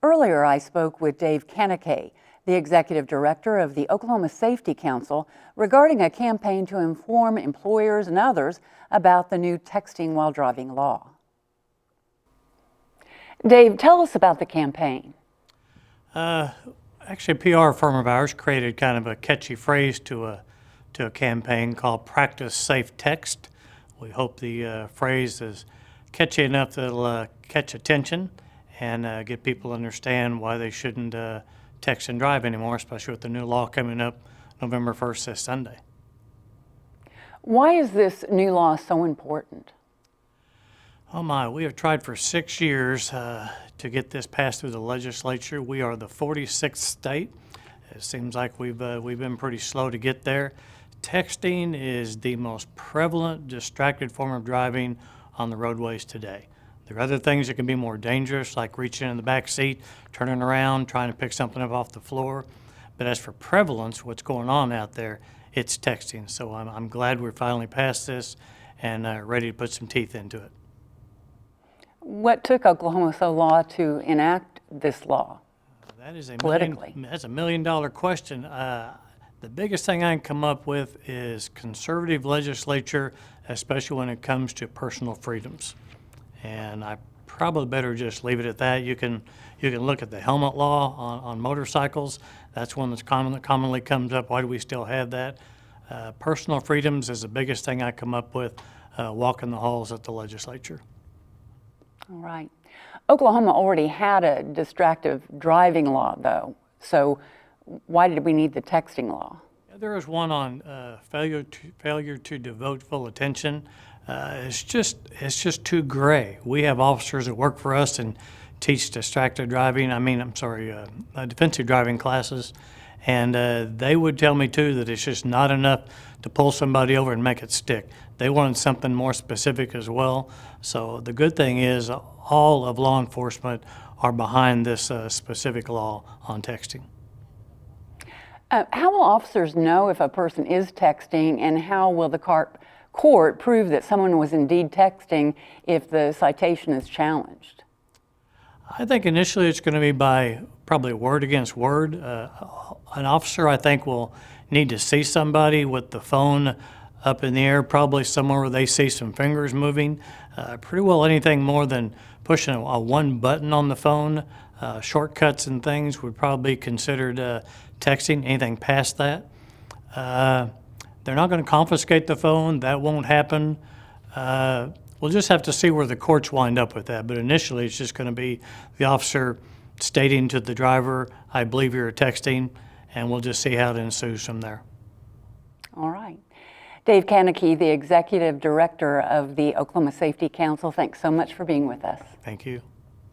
Earlier, I spoke with Dave Kaneke, the executive director of the Oklahoma Safety Council, regarding a campaign to inform employers and others about the new texting while driving law. Dave, tell us about the campaign. Actually, a PR firm of ours created kind of a catchy phrase to a campaign called Practice Safe Text. We hope the phrase is catchy enough that it'll catch attention and get people to understand why they shouldn't text and drive anymore, especially with the new law coming up November 1st this Sunday. Why is this new law so important? Oh my, we have tried for 6 years to get this passed through the legislature. We are the 46th state. It seems like we've been pretty slow to get there. Texting is the most prevalent distracted form of driving on the roadways today. There are other things that can be more dangerous, like reaching in the back seat, turning around, trying to pick something up off the floor. But as for prevalence, what's going on out there, it's texting. So I'm glad we're finally past this and ready to put some teeth into it. What took Oklahoma so long to enact this law? That is politically? That's $1 million question. The biggest thing I can come up with is conservative legislature, especially when it comes to personal freedoms. And I probably better just leave it at that. You can look at the helmet law on motorcycles. That's one that's commonly comes up. Why do we still have that? Personal freedoms is the biggest thing I come up with walking the halls at the legislature. All right. Oklahoma already had a distracted driving law, though. So why did we need the texting law? There is one on failure to devote full attention. It's just too gray. We have officers that work for us and teach defensive driving classes, and they would tell me too that it's just not enough to pull somebody over and make it stick. They wanted something more specific as well. So the good thing is all of law enforcement are behind this specific law on texting. How will officers know if a person is texting, and how will the court prove that someone was indeed texting if the citation is challenged? I think initially it's going to be by probably word against word. An officer, I think, will need to see somebody with the phone up in the air, probably somewhere where they see some fingers moving. Pretty well anything more than pushing a one button on the phone, shortcuts and things would probably be considered texting. Anything past that. They're not going to confiscate the phone. That won't happen. We'll just have to see where the courts wind up with that. But initially, it's just going to be the officer stating to the driver, I believe you're texting, and we'll just see how it ensues from there. All right. Dave Kaneke, the executive director of the Oklahoma Safety Council, thanks so much for being with us. Thank you.